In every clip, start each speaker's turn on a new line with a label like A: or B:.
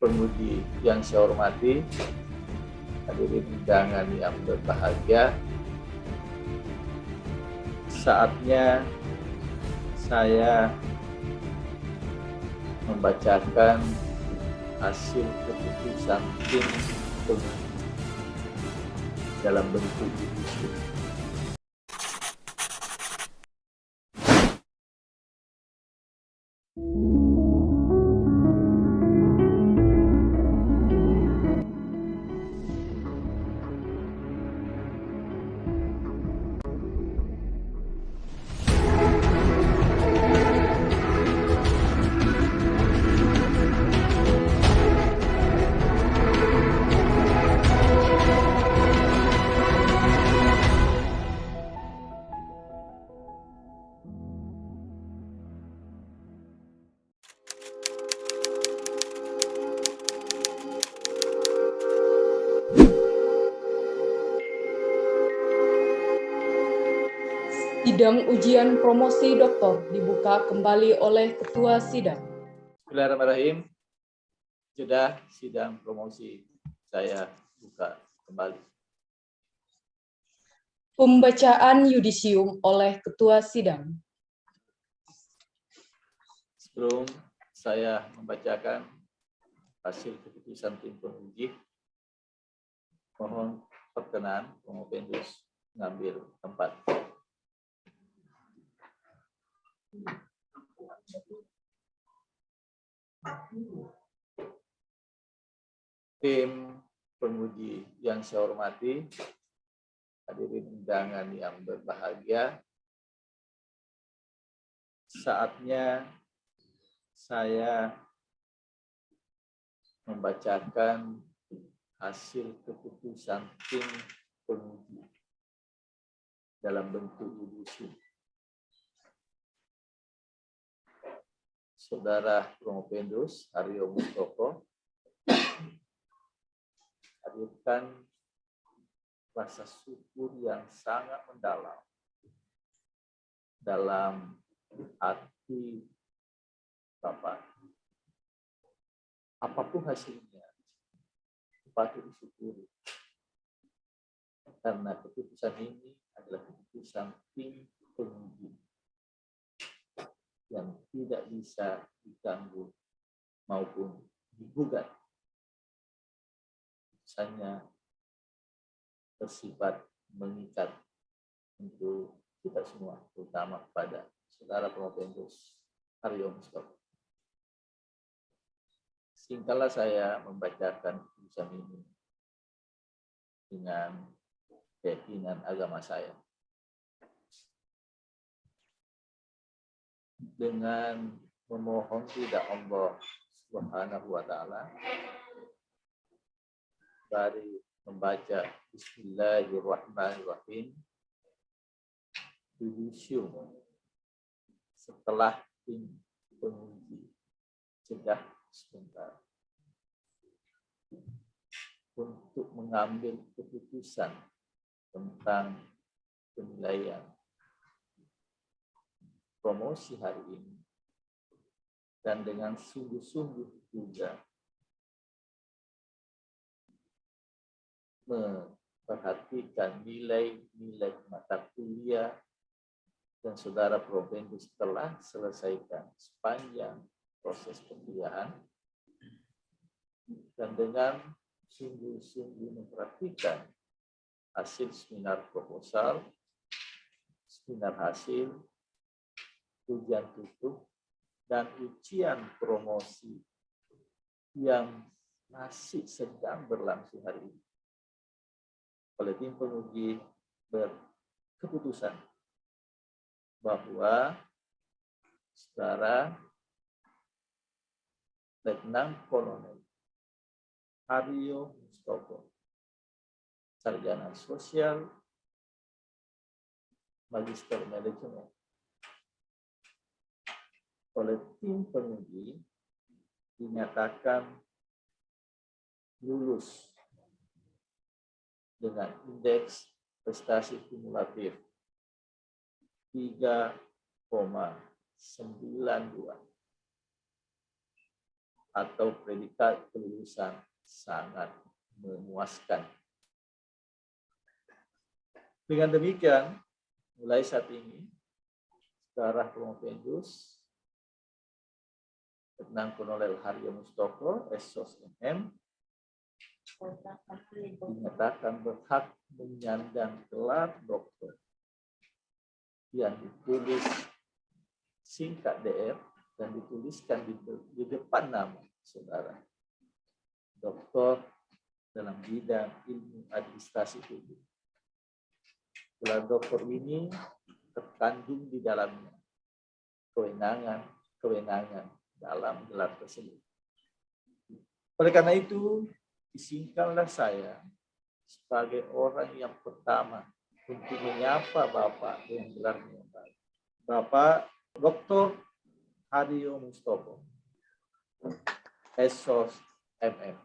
A: pengemudi yang saya hormati, hadirin undangan yang berbahagia, saatnya saya membacakan hasil keputusan tim pengemudi dalam bentuk video.
B: Sidang ujian promosi doktor dibuka kembali oleh Ketua Sidang.
A: Bismillahirrahmanirrahim. Sudah sidang promosi saya buka kembali.
B: Pembacaan yudisium oleh Ketua Sidang.
A: Sebelum saya membacakan hasil keputusan tim penguji, mohon perkenan Pengopendus mengambil tempat. Tim penguji yang saya hormati, hadirin undangan yang berbahagia, saatnya saya membacakan hasil keputusan tim penguji dalam bentuk yudisium. Saudara Pengopendus Haryo Mustoko hadirkan rasa syukur yang sangat mendalam dalam hati Bapak. Apapun hasilnya, patut disyukuri. Karena keputusan ini adalah keputusan tim penguji yang tidak bisa diganggu maupun digugat. Keputusannya bersifat mengikat untuk kita semua, terutama kepada saudara Pengopendus Haryo Mustoko. Singkatlah saya membacakan keputusan ini dengan keyakinan agama saya. Dengan memohon ridha Allah Subhanahu wa Ta'ala, dari membaca Bismillahirrahmanirrahim, yudisium setelah tim penguji jeda sebentar untuk mengambil keputusan tentang penilaian promosi hari ini, dan dengan sungguh-sungguh juga memperhatikan nilai-nilai mata kuliah dan saudara Pengopendus telah selesaikan sepanjang proses perkuliahan, dan dengan sungguh-sungguh memperhatikan hasil seminar proposal, seminar hasil, ujian tutup, dan ujian promosi yang masih sedang berlangsung hari ini. Oleh tim penguji berkeputusan bahwa saudara Letnan Kolonel Haryo Mustoko, sarjana sosial, magister manajemen, oleh tim penguji dinyatakan lulus dengan indeks prestasi kumulatif 3,92 atau predikat kelulusan sangat memuaskan. Dengan demikian, mulai saat ini, Saudara Promovendus Letnan Kolonel Haryo Mustoko, SOS MM, dinyatakan berhak menyandang gelar doktor yang ditulis singkat DR dan dituliskan di depan nama saudara. Doktor dalam bidang ilmu administrasi publik. Gelar doktor ini terkandung di dalamnya kewenangan dalam gelar tersebut. Oleh karena itu, izinkanlah saya sebagai orang yang pertama untuk menyapa Bapak dengan gelarnya yang baik. Bapak Dr. Haryo Mustoko, SOS MM,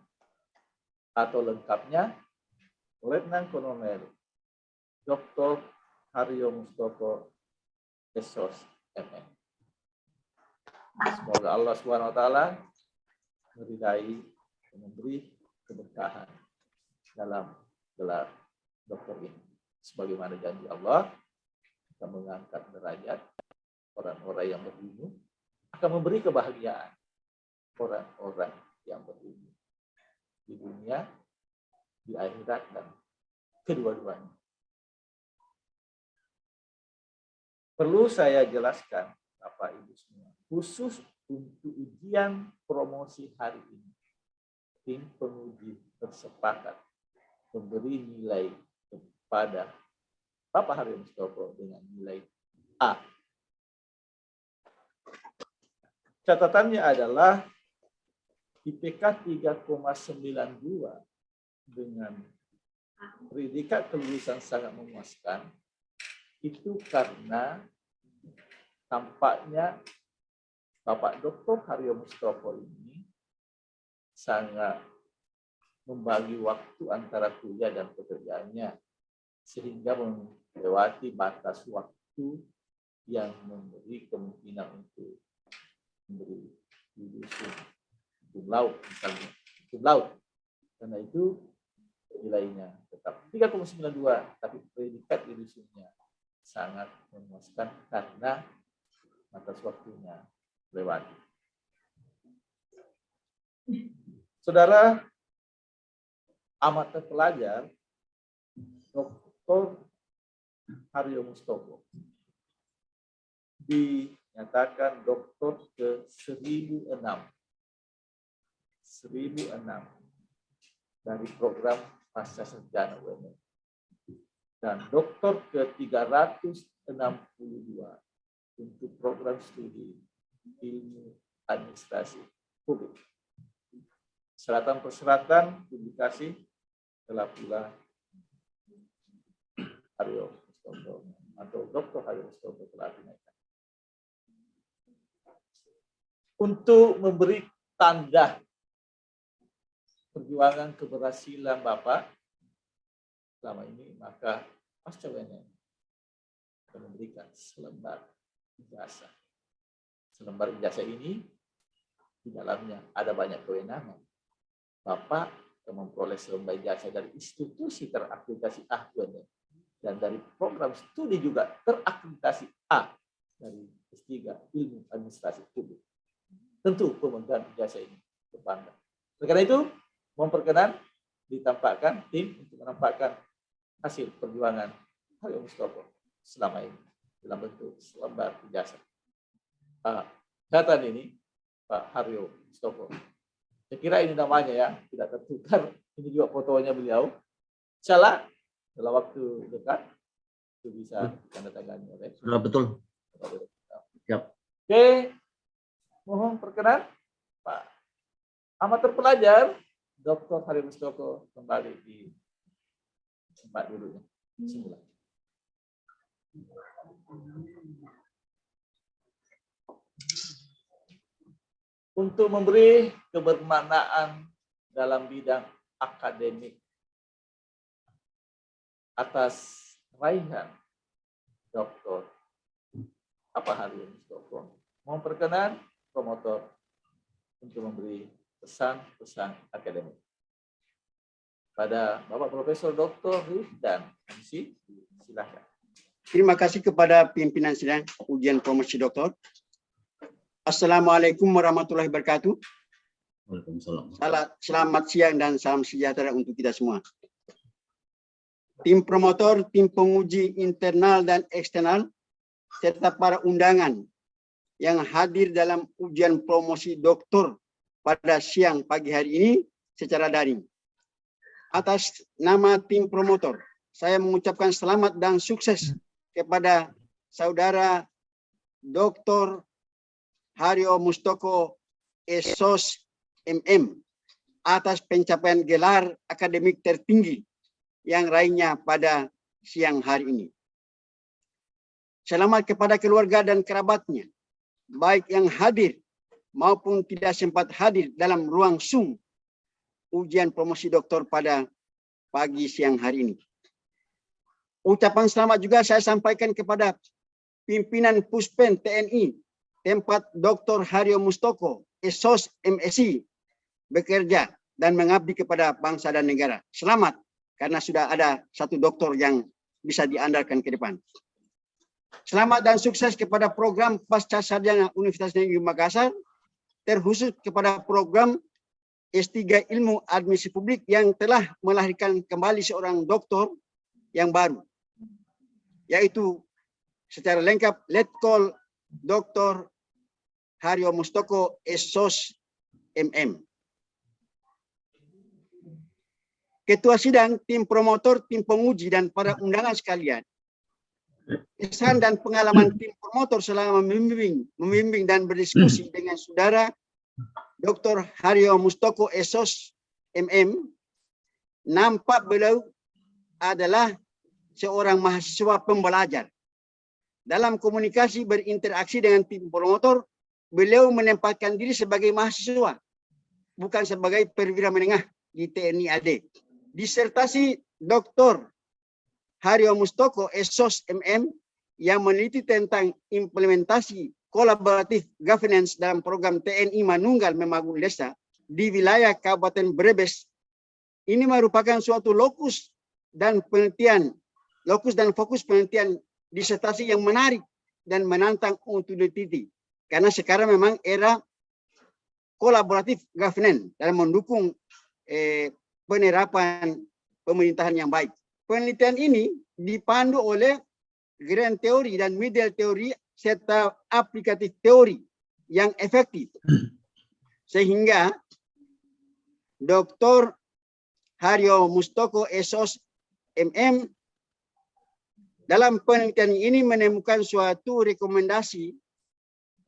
A: atau lengkapnya Letnan Kolonel Dr. Haryo Mustoko, SOS MM. Semoga Allah SWT meridai dan memberi keberkahan dalam gelar doktor ini. Sebagaimana janji Allah akan mengangkat derajat orang-orang yang berilmu, akan memberi kebahagiaan orang-orang yang berilmu di dunia, di akhirat, dan kedua-duanya. Perlu saya jelaskan, Bapak Ibu semua, khusus untuk ujian promosi hari ini, tim penguji bersepakat memberi nilai kepada Bapak Haryo Mustoko dengan nilai A. Catatannya adalah IPK 3,92 dengan predikat kelulusan sangat memuaskan, itu karena tampaknya Bapak Dr. Haryo Mustoko ini sangat membagi waktu antara kuliah dan pekerjaannya, sehingga melewati batas waktu yang memberi kemungkinan untuk memberi lulusan cum laude, misalnya cum laude. Karena itu nilainya tetap 3,92, tapi predikat lulusannya sangat memuaskan karena batas waktunya lewat. Saudara amat terpelajar Dr. Haryo Mustoko dinyatakan doktor ke 1006 dari program pasca sarjana UMN dan doktor ke 362 untuk program studi ilmu administrasi publik. Persyaratan publikasi telah pula Haryo Mustoko atau Dr. Haryo Mustoko telah dinaikkan. Untuk memberi tanda perjuangan keberhasilan Bapak selama ini, maka pasca UMN akan memberikan selembar ijazah. Selembar ijazah ini di dalamnya ada banyak kewenangan. Bapak akan memperoleh selembar ijazah dari institusi terakreditasi A UMN dan dari program studi juga terakreditasi A dari S3 Ilmu Administrasi Publik. Tentu pemegang ijazah ini berbangga. Oleh karena itu, memperkenan ditampakkan tim untuk menampakkan hasil perjuangan Haryo Mustoko selama ini dalam bentuk selembar ijazah. Catatan ini Pak Haryo Mustoko. Saya kira ini namanya ya, tidak tertukar. Ini juga fotonya beliau. Insyaallah dalam waktu dekat itu bisa tanda tangan oleh.
C: Sudah betul. Siap.
A: Oke, mohon perkenan Pak amat terpelajar Dr. Haryo Mustoko kembali di tempat duduknya semula. Untuk memberi kebermaknaan dalam bidang akademik atas raihan Dr. Haryo Mustoko, mohon perkenan promotor untuk memberi pesan-pesan akademik. Pada Bapak Profesor Dr. Rifdan MC, silakan.
D: Terima kasih kepada pimpinan sidang ujian promosi doktor. Assalamualaikum warahmatullahi wabarakatuh.
C: Waalaikumsalam.
D: Selamat siang dan salam sejahtera untuk kita semua. Tim promotor, tim penguji internal dan eksternal, serta para undangan yang hadir dalam ujian promosi doktor pada siang pagi hari ini secara daring. Atas nama tim promotor, saya mengucapkan selamat dan sukses kepada saudara Dr. Haryo Mustoko SOS MM atas pencapaian gelar akademik tertinggi yang lainnya pada siang hari ini. Selamat kepada keluarga dan kerabatnya, baik yang hadir maupun tidak sempat hadir dalam ruang Zoom ujian promosi doktor pada pagi siang hari ini. Ucapan selamat juga saya sampaikan kepada pimpinan Puspen TNI tempat Dr. Haryo Mustoko SOS MSI bekerja dan mengabdi kepada bangsa dan negara. Selamat karena sudah ada satu doktor yang bisa diandalkan ke depan. Selamat dan sukses kepada program Pasca Sarjana Universitas Negeri Makassar, terkhusus kepada program S3 Ilmu Administrasi Publik yang telah melahirkan kembali seorang doktor yang baru, yaitu secara lengkap Letkol Dr. Haryo Mustoko SOS MM. Ketua sidang, tim promotor, tim penguji, dan para undangan sekalian, kesan dan pengalaman tim promotor selama membimbing dan berdiskusi dengan saudara Dr. Haryo Mustoko SOS MM, nampak beliau adalah seorang mahasiswa pembelajar. Dalam komunikasi berinteraksi dengan tim promotor, beliau menempatkan diri sebagai mahasiswa, bukan sebagai perwira menengah di TNI AD. Disertasi Dr. Haryo Mustoko SOS MM yang meneliti tentang implementasi kolaboratif governance dalam program TNI Manunggal Membangun Desa di wilayah Kabupaten Brebes. Ini merupakan suatu lokus dan fokus penelitian disertasi yang menarik dan menantang untuk diteliti. Karena sekarang memang era kolaboratif governance dalam mendukung penerapan pemerintahan yang baik. Penelitian ini dipandu oleh grand teori dan middle teori serta aplikatif teori yang efektif. Sehingga Dr. Haryo Mustoko SOS MM dalam penelitian ini menemukan suatu rekomendasi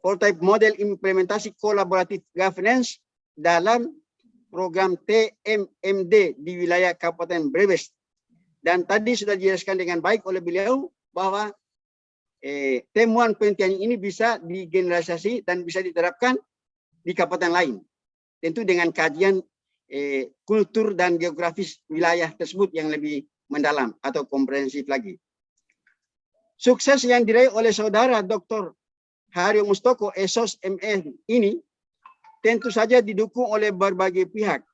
D: prototipe model implementasi kolaboratif governance dalam program TMMD di wilayah Kabupaten Brebes. Dan tadi sudah dijelaskan dengan baik oleh beliau bahwa temuan penelitian ini bisa digeneralisasi dan bisa diterapkan di kabupaten lain. Tentu dengan kajian kultur dan geografis wilayah tersebut yang lebih mendalam atau komprehensif lagi. Sukses yang diraih oleh saudara Dr. Haryo Mustoko SOS MM ini tentu saja didukung oleh berbagai pihak.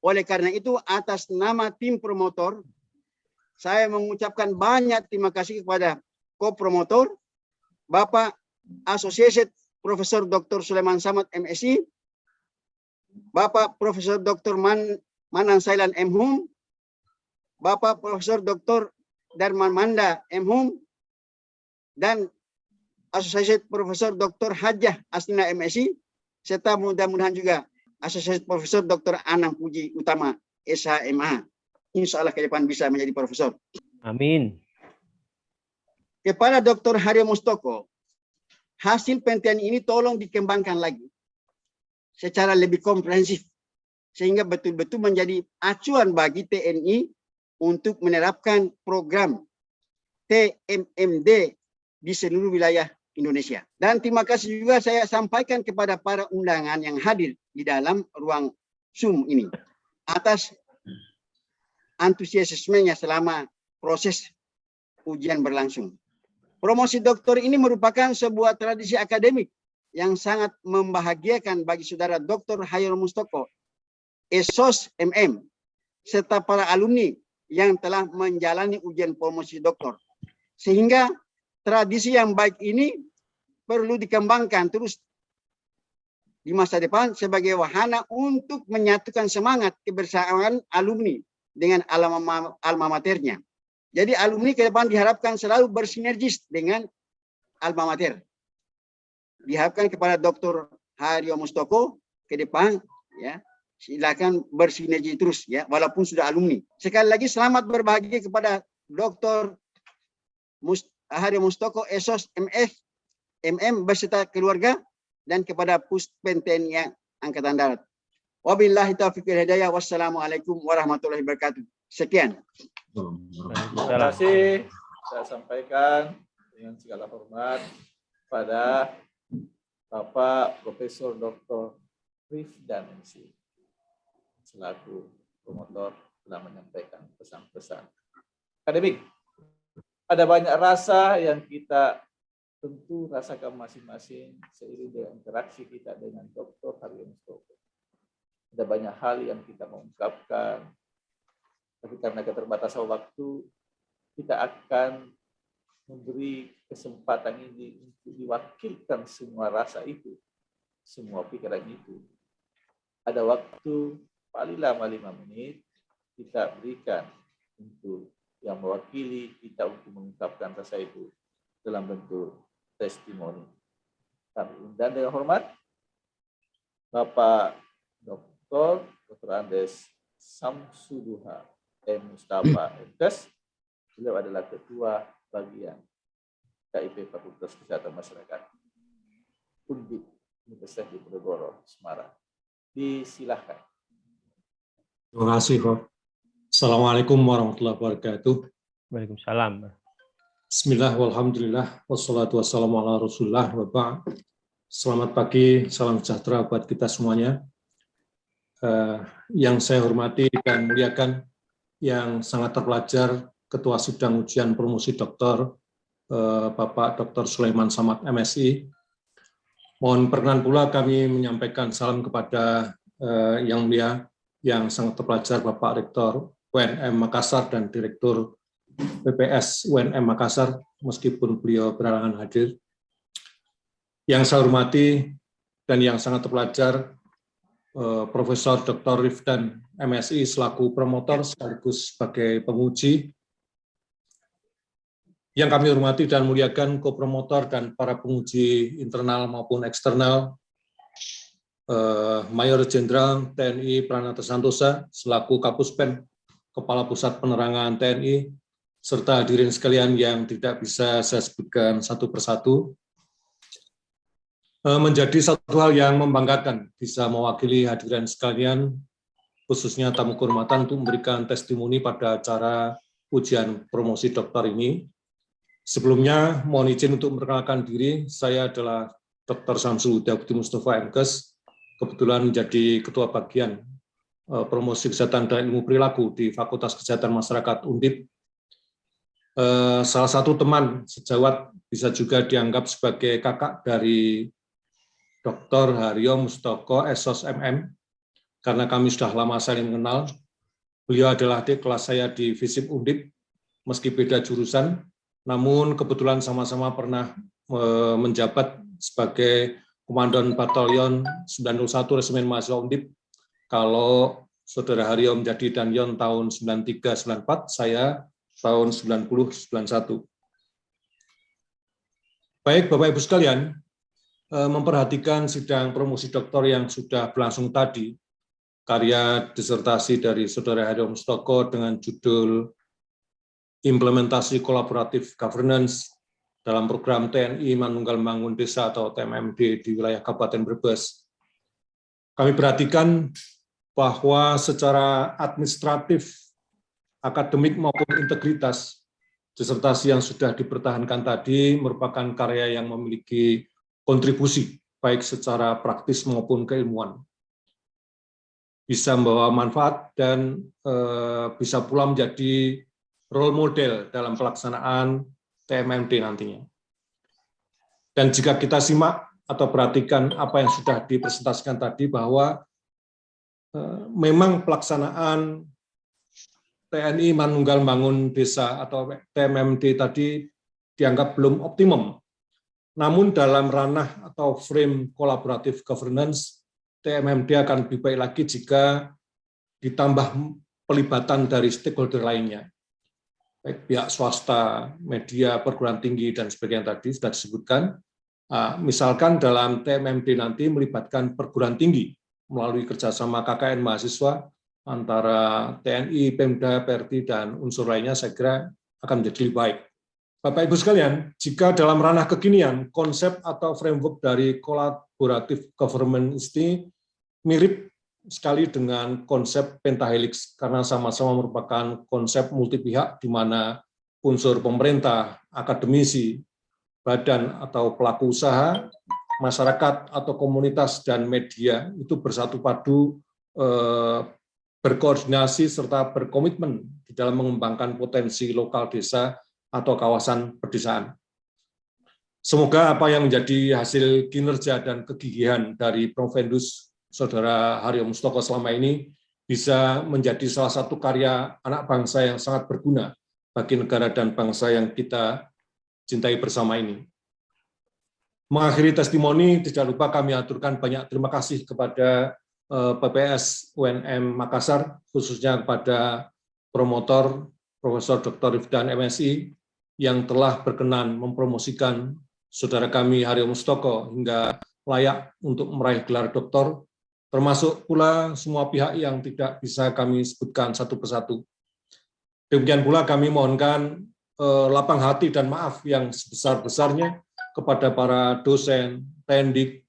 D: Oleh karena itu, atas nama tim promotor, saya mengucapkan banyak terima kasih kepada co-promotor, Bapak Associate Profesor Dr. Sulaiman Samad MSI, Bapak Profesor Dr. Manan Sailan MHum, Bapak Profesor Dr. Darman Manda MHum, dan Associate Profesor Dr. Hajah Astina MSI, serta mudah-mudahan juga Associate Profesor Dr. Anang Puji Utama SHMA. Insya Allah ke depan bisa menjadi profesor.
E: Amin.
D: Kepada Dr. Haryo Mustoko, hasil penelitian ini tolong dikembangkan lagi secara lebih komprehensif sehingga betul-betul menjadi acuan bagi TNI untuk menerapkan program TMMD di seluruh wilayah Indonesia. Dan terima kasih juga saya sampaikan kepada para undangan yang hadir di dalam ruang Zoom ini atas antusiasmenya selama proses ujian berlangsung. Promosi doktor ini merupakan sebuah tradisi akademik yang sangat membahagiakan bagi saudara Dr. Hairul Mustoko, SOS MM, serta para alumni yang telah menjalani ujian promosi doktor. Sehingga tradisi yang baik ini perlu dikembangkan terus di masa depan sebagai wahana untuk menyatukan semangat kebersamaan alumni dengan alma maternya. Jadi alumni ke depan diharapkan selalu bersinergis dengan alma mater. Diharapkan kepada Dr. Hairul Mustoko ke depan, ya, silakan bersinergi terus, ya, walaupun sudah alumni. Sekali lagi selamat berbahagia kepada Dr. Hairul Mustoko SOS MM beserta keluarga dan kepada Puspen TNI Angkatan Darat. Wabillahi taufiq wal hidayah. Wassalamualaikum warahmatullahi wabarakatuh. Sekian.
A: Terima kasih saya sampaikan dengan segala hormat pada Bapak Profesor Dr. Rifdan MC selaku promotor telah menyampaikan pesan-pesan akademik. Ada banyak rasa yang kita tentu rasakan masing-masing seiring dengan interaksi kita dengan Dr. Hairul Mustoko. Ada banyak hal yang kita mengungkapkan, tapi karena keterbatasan waktu, kita akan memberi kesempatan ini untuk diwakilkan semua rasa itu, semua pikiran itu. Ada waktu paling lama 5 menit kita berikan untuk yang mewakili kita untuk mengungkapkan rasa itu dalam bentuk testimoni. Kami undang dengan hormat Bapak Dr. Andes Samsuduha M. Mustafa MKes. Beliau adalah Ketua Bagian KIP Fakultas Kesehatan Masyarakat Undip Universitas Diponegoro, Semarang. Disilahkan.
E: Terima kasih, Prof. Assalamualaikum warahmatullahi wabarakatuh.
F: Waalaikumsalam.
E: Bismillah, walhamdulillah, wassalatu wassalamu ala rasulullah, wa ba'd. Selamat pagi, salam sejahtera buat kita semuanya. Yang saya hormati dan muliakan, yang sangat terpelajar, Ketua Sidang Ujian Promosi Doktor, Bapak Dr. Sulaiman Samad, MSI. Mohon perkenan pula kami menyampaikan salam kepada Yang Mulia, yang sangat terpelajar Bapak Rektor UNM Makassar dan Direktur PPS UNM Makassar, meskipun beliau berhalangan hadir. Yang saya hormati dan yang sangat terpelajar Profesor Dr. Rifdan MSI selaku promotor sekaligus sebagai penguji. Yang kami hormati dan muliakan kopromotor dan para penguji internal maupun eksternal, Mayor Jenderal TNI Pranata Santosa selaku Kapuspen Kepala Pusat Penerangan TNI, serta hadirin sekalian yang tidak bisa saya sebutkan satu persatu. Menjadi satu hal yang membanggakan bisa mewakili hadirin sekalian, khususnya tamu kehormatan, untuk memberikan testimoni pada acara ujian promosi doktor ini. Sebelumnya, mohon izin untuk memperkenalkan diri. Saya adalah Dr. Samsul Huda Budi Mustafa MKes, kebetulan menjadi Ketua Bagian Promosi Kesehatan dan Ilmu Perilaku di Fakultas Kesehatan Masyarakat Undip. Salah satu teman sejawat, bisa juga dianggap sebagai kakak dari Dr. Hairul Mustoko SOS MM, karena kami sudah lama saling mengenal. Beliau adalah adik kelas saya di FISIP Undip, meski beda jurusan, namun kebetulan sama-sama pernah menjabat sebagai Komandan Batalion 901 Resimen Mahasiswa Undip. Kalau Saudara Hairul menjadi Danyon tahun 93-94, saya tahun 90-91. Baik, Bapak Ibu sekalian, memperhatikan sidang promosi doktor yang sudah berlangsung tadi, karya disertasi dari Saudara Hairul Mustoko dengan judul Implementasi Kolaboratif Governance dalam Program TNI Manunggal Membangun Desa atau TMMD di wilayah Kabupaten Brebes. Kami perhatikan bahwa secara administratif, akademik maupun integritas, disertasi yang sudah dipertahankan tadi merupakan karya yang memiliki kontribusi baik secara praktis maupun keilmuan, bisa membawa manfaat dan bisa pula menjadi role model dalam pelaksanaan TMMD nantinya. Dan jika kita simak atau perhatikan apa yang sudah dipresentasikan tadi, bahwa memang pelaksanaan TNI Manunggal Bangun Desa atau TMMD tadi dianggap belum optimum. Namun dalam ranah atau frame kolaboratif governance, TMMD akan lebih baik lagi jika ditambah pelibatan dari stakeholder lainnya, baik pihak swasta, media, perguruan tinggi, dan sebagainya tadi sudah disebutkan. Misalkan dalam TMMD nanti melibatkan perguruan tinggi melalui kerjasama KKN mahasiswa antara TNI, Pemda, PRT, dan unsur lainnya, saya kira akan menjadi lebih baik. Bapak Ibu sekalian, jika dalam ranah kekinian, konsep atau framework dari kolaboratif government ini mirip sekali dengan konsep pentahelix, karena sama-sama merupakan konsep multi pihak di mana unsur pemerintah, akademisi, badan atau pelaku usaha, masyarakat atau komunitas, dan media itu bersatu padu, berkoordinasi serta berkomitmen di dalam mengembangkan potensi lokal desa atau kawasan pedesaan. Semoga apa yang menjadi hasil kinerja dan kegigihan dari Provendus Saudara Haryo Mustoko selama ini bisa menjadi salah satu karya anak bangsa yang sangat berguna bagi negara dan bangsa yang kita cintai bersama ini. Mengakhiri testimoni, tidak lupa kami aturkan banyak terima kasih kepada PPS UNM Makassar, khususnya kepada promotor Profesor Dr. Rifdan MSI, yang telah berkenan mempromosikan saudara kami Haryo Mustoko hingga layak untuk meraih gelar doktor, termasuk pula semua pihak yang tidak bisa kami sebutkan satu persatu. Demikian pula kami mohonkan lapang hati dan maaf yang sebesar-besarnya kepada para dosen, pendik,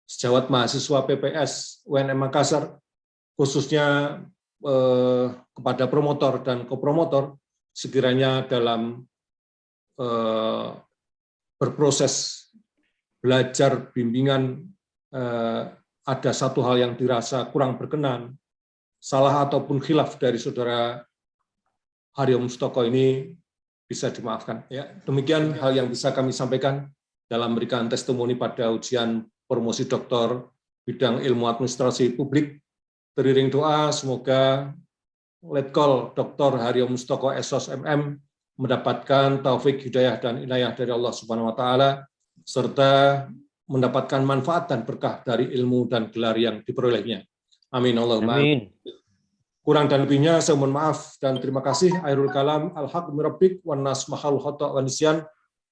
E: sejawat mahasiswa PPS UNM Makassar, khususnya kepada promotor dan kopromotor, sekiranya dalam berproses belajar bimbingan ada satu hal yang dirasa kurang berkenan, salah ataupun khilaf dari saudara Haryo Mustoko ini bisa dimaafkan. Ya, demikian hal yang bisa kami sampaikan dalam memberikan testimoni pada ujian promosi doktor bidang ilmu administrasi publik. Teriring doa, semoga Letkol Dr. Haryo Mustoko SOS MM mendapatkan taufik, hidayah, dan inayah dari Allah Subhanahu wa Ta'ala, serta mendapatkan manfaat dan berkah dari ilmu dan gelar yang diperolehnya. Amin. Allahumma amin. Kurang dan lebihnya saya mohon maaf dan terima kasih. Akhirul kalam, al-haq mirabbik, wan nas mahal khata' wa nisyan.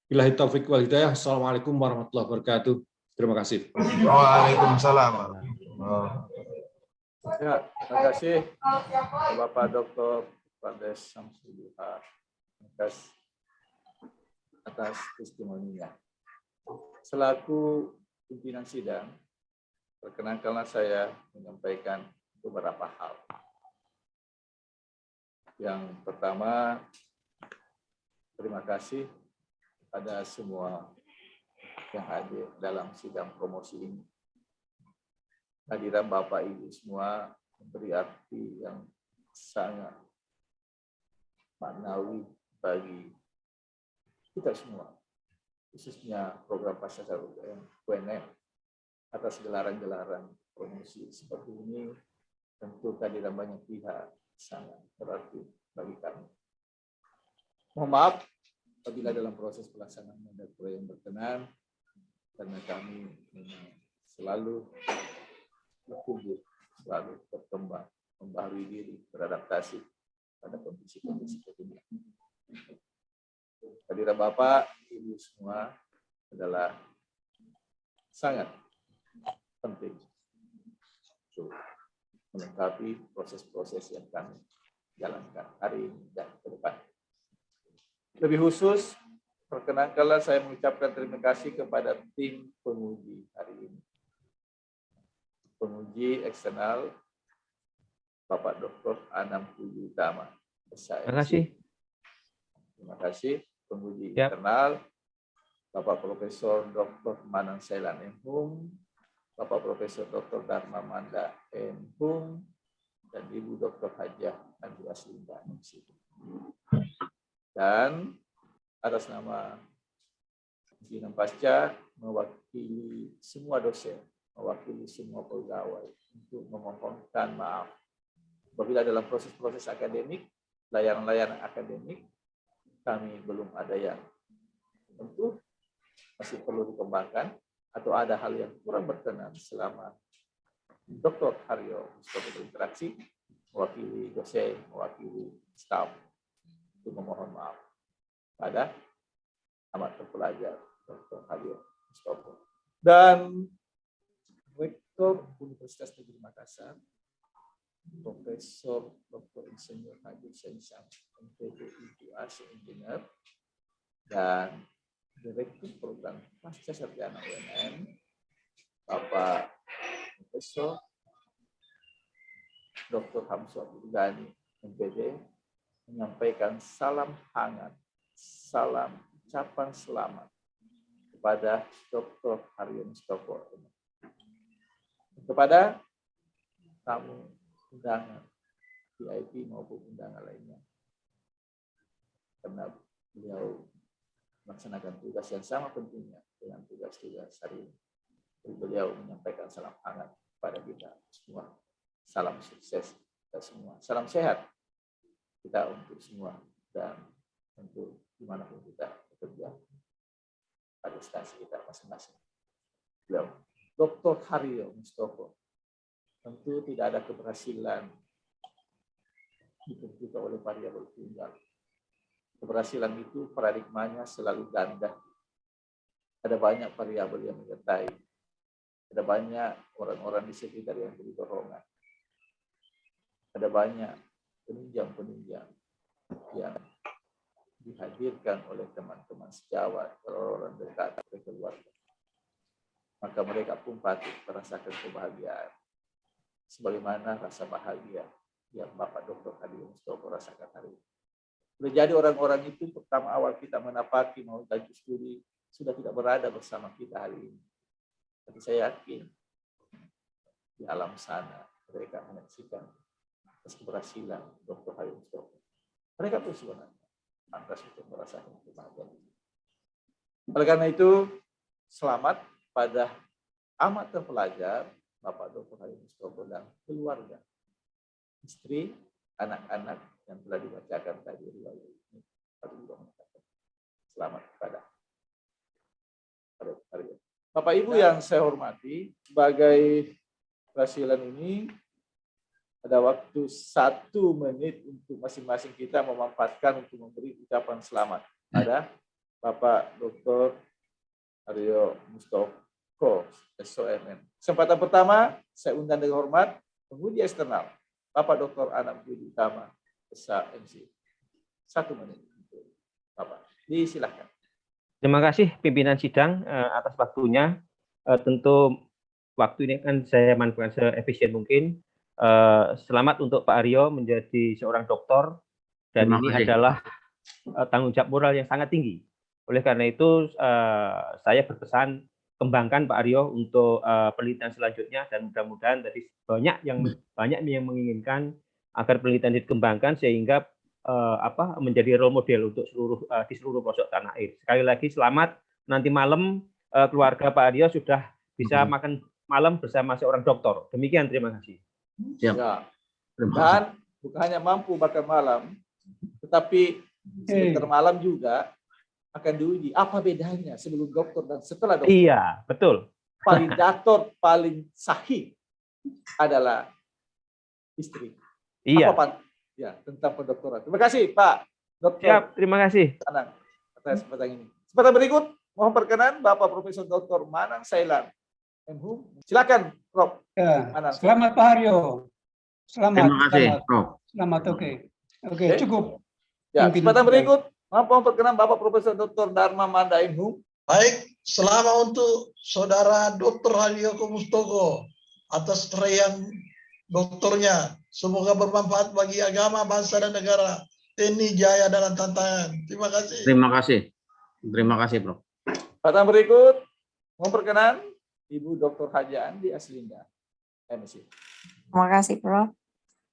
E: Billahi taufiq wal hidayah. Assalamualaikum warahmatullahi wabarakatuh. Terima kasih.
F: Waalaikumsalam.
A: Ya, terima kasih Bapak Dr. Pardes Samsudduha atas testimoninya. Selaku pimpinan sidang, perkenankanlah saya menyampaikan beberapa hal. Yang pertama, terima kasih kepada semua yang hadir dalam sidang promosi ini. Hadiran Bapak Ibu semua memberi arti yang sangat maknawi bagi kita semua, khususnya program Pasca UNM atas gelaran-gelaran promosi seperti ini. Tentu kehadiran banyak pihak sangat berarti bagi kami. Mohon maaf apabila dalam proses pelaksanaan ada kurang berkenan, karena kami memang selalu bertumbuh, selalu berkembang, membaharui diri, beradaptasi pada kondisi-kondisi kekinian. Kehadiran Bapak, Ibu semua adalah sangat penting untuk melengkapi proses-proses yang kami jalankan hari ini dan ke depan. Lebih khusus, perkenankanlah saya mengucapkan terima kasih kepada tim penguji hari ini. Penguji eksternal Bapak Dr. Anam Puji Utama.
G: Terima kasih.
A: Terima kasih. Penguji internal Bapak Profesor Dr. Manang Sailan M.Hum, Bapak Profesor Dr. Dharma Manda M.Hum, dan Ibu Dr. Hajah Andi Aslinda MC. Dan atas nama Pimpinan Pasca mewakili semua dosen, mewakili semua pegawai untuk memohonkan maaf apabila dalam proses-proses akademik, layanan-layanan akademik, kami belum ada yang tentu masih perlu dikembangkan atau ada hal yang kurang berkenan selama Dr. Haryo Mustoko berinteraksi, mewakili dosen, mewakili staf untuk memohon maaf pada amat terpelajar Dr. Haryo Mustoko. Dan Rektor Universitas Negeri Makassar, Profesor Dr. Insinyur Haji Hussein Syams, MPD IPA Engineer, dan Direktur Program Pasca Sarjana UNM, Bapak Profesor Dr. Hamsu Abdul Ghani, MPD, menyampaikan salam hangat, salam ucapan selamat kepada Dr. Haryo Mustoko, kepada tamu undangan VIP maupun undangan lainnya, karena beliau melaksanakan tugas yang sama pentingnya dengan tugas-tugas hari ini. Beliau menyampaikan salam hangat kepada kita semua. Salam sukses kita semua. Salam sehat kita untuk semua dan untuk dimanapun kita bekerja pada instansi kita masing-masing. Beliau, Dr. Haryo Mustoko, tentu tidak ada keberhasilan ditentukan oleh variabel tunggal. Keberhasilan itu paradigmanya selalu ganda. Ada banyak variabel yang menyertai. Ada banyak orang-orang di sekitar yang beri dorongan. Ada banyak penunjang-penunjang yang dihadirkan oleh teman-teman sejawat, orang-orang dekat, keluarga. Maka mereka pun patut merasakan kebahagiaan. Sebagaimana rasa bahagia yang Bapak Dr. Haryo Mustoko rasakan hari ini. Boleh jadi orang-orang itu pertama awal kita menapaki mau lanjut studi sudah tidak berada bersama kita hari ini. Tapi saya yakin di alam sana mereka menyaksikan atas keberhasilan Dr. Haryo Mustoko. Mereka pun sebenarnya pantas untuk merasakan kebahagiaan. Oleh karena itu, selamat pada amat terpelajar Bapak Dr. Haryo Mustoko dan keluarga, istri, anak-anak yang telah dibacakan tadi riwayat ini. Selamat kepada Haryo. Bapak Ibu yang saya hormati, sebagai keberhasilan ini ada waktu 1 menit untuk masing-masing kita memanfaatkan untuk memberi ucapan selamat pada Bapak Dr. Haryo Mustoko, SOMM. Kesempatan pertama, saya undang dengan hormat penguji eksternal, Bapak Dr. Anak Budi Utama, SMC. 1 menit. Bapak, disilahkan.
G: Terima kasih pimpinan sidang atas waktunya. Tentu waktu ini kan saya manfaatkan seefisien mungkin. Selamat untuk Pak Haryo menjadi seorang doktor, dan ini adalah tanggung jawab moral yang sangat tinggi. Oleh karena itu, saya berpesan kembangkan Pak Haryo untuk penelitian selanjutnya, dan mudah-mudahan tadi banyak yang menginginkan agar penelitian dikembangkan sehingga menjadi role model untuk di seluruh pelosok tanah air. Sekali lagi selamat. Nanti malam keluarga Pak Haryo sudah bisa makan malam bersama seorang dokter. Demikian, terima kasih.
C: Siap.
A: Ya. Dan bukan hanya mampu makan malam, tetapi sebentar malam juga akan diuji apa bedanya sebelum dokter dan setelah dokter.
G: Iya, betul.
A: Validator paling sahih adalah istri.
G: Iya.
A: Apa, ya, tentang pendokteran. Terima kasih Pak Dokter.
G: Siap, terima kasih.
A: Anang atas kesempatan ini. Kesempatan berikut, mohon perkenan Bapak Profesor Dr. Manang Sailan, MHum. Silakan, Prof.
H: Ya,
A: Manang.
H: selamat Pak Haryo. Selamat.
C: Terima kasih,
H: Selamat,
C: Prof.
H: selamat oke. Oke, cukup.
A: Ya,
H: Mungkin
A: kesempatan
H: sudah.
A: berikut, mohon perkenan Bapak Profesor Dr. Dharma Manda MHum.
I: Baik, selamat untuk Saudara Dr. Haryo Mustoko atas raihan doktornya. Semoga bermanfaat bagi agama, bangsa, dan negara. TNI jaya dalam tantangan. Terima kasih.
C: Terima kasih. Terima kasih, Prof.
A: Kesempatan berikut, mohon perkenan Ibu Dr. Haja Andi Aslinda, MC.
J: Terima kasih, Prof.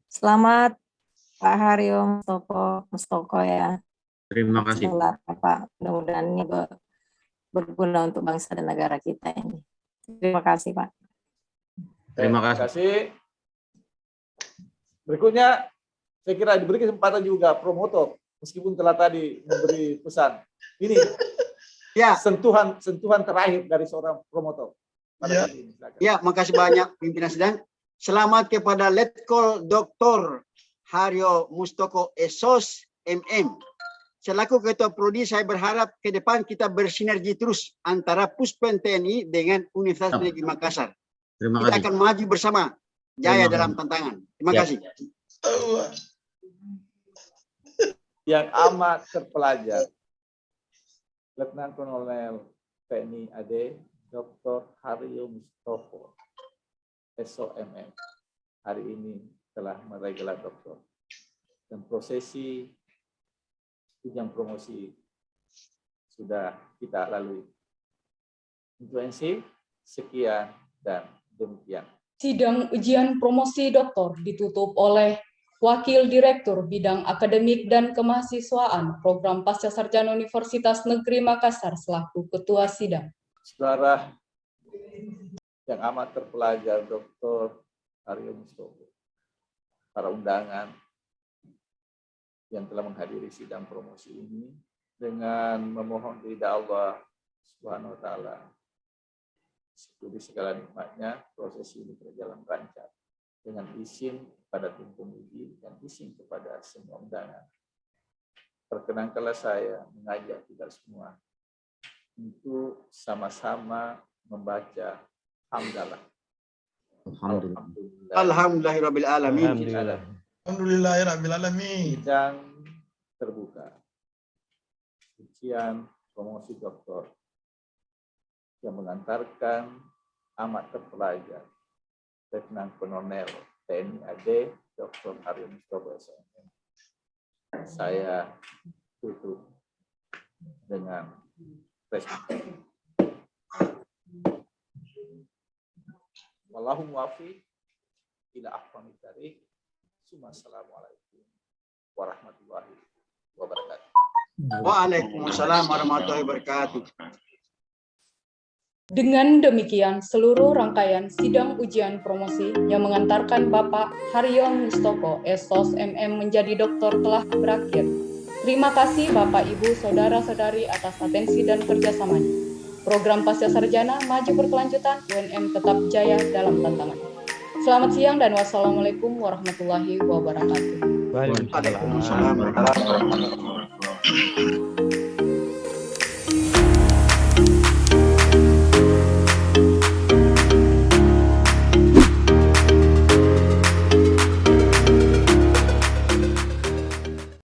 J: Selamat Pak Haryo Mustoko ya.
C: Terima kasih.
J: Selamat Pak. Mudah-mudahan ini berguna untuk bangsa dan negara kita ini. Terima kasih, Pak.
C: Terima kasih.
A: Berikutnya, saya kira diberi kesempatan juga promotor, meskipun telah tadi memberi pesan. Ini
D: Ya,
A: sentuhan terakhir dari seorang promotor.
I: Ya.
D: ya, makasih banyak pimpinan sidang. Selamat kepada Letkol Dr. Haryo Mustoko SOS MM. Selaku Ketua Prodi, saya berharap ke depan kita bersinergi terus antara Puspen TNI dengan Universitas Negeri Makassar.
C: Terima
D: Kita
C: kasih.
D: akan maju bersama, jaya
C: Terima
D: dalam
C: kasih.
D: tantangan. Terima
C: Ya.
D: kasih.
A: Yang amat terpelajar, Letnan Kolonel TNI AD Dr. Haryo Mustoko SOMM hari ini telah meraih gelar doktor dan prosesi ujian promosi sudah kita lalui. Influensi sekian dan demikian.
B: Sidang ujian promosi doktor ditutup oleh Wakil Direktur Bidang Akademik dan Kemahasiswaan Program Pascasarjana Universitas Negeri Makassar selaku Ketua Sidang.
A: Saudara yang amat terpelajar Dr. Haryo Mustoko, para undangan yang telah menghadiri sidang promosi ini, dengan memohon ridha Allah Subhanahu wa taala, syukuri segala nikmatnya, proses ini berjalan lancar dengan izin kepada tim penguji dan izin kepada semua undangan. Perkenankanlah saya mengajak kita semua untuk sama-sama membaca hamdalah.
C: Alhamdulillah.
D: Alhamdulillahirabbil alamin.
G: Alhamdulillah.
I: Alhamdulillahirrahmanirrahim.
A: Sidang terbuka. Ujian promosi doktor yang mengantarkan amat terpelajar Letnan Kolonel TNI AD Dr. Haryo Mustoko SOMM. Saya tutup dengan respon. Wallahu muwaffiq ila aqwamit thariq. Assalamualaikum warahmatullahi wabarakatuh.
D: Waalaikumsalam warahmatullahi wabarakatuh.
B: Dengan demikian, seluruh rangkaian sidang ujian promosi yang mengantarkan Bapak Haryo Mustoko SOS MM menjadi doktor telah berakhir. Terima kasih Bapak, Ibu, Saudara-saudari atas atensi dan kerjasamanya. Program Pascasarjana maju berkelanjutan, UNM tetap jaya dalam tantangan. Selamat siang dan wassalamualaikum warahmatullahi wabarakatuh.
G: Waalaikumsalam.
D: Waalaikumsalam warahmatullahi wabarakatuh.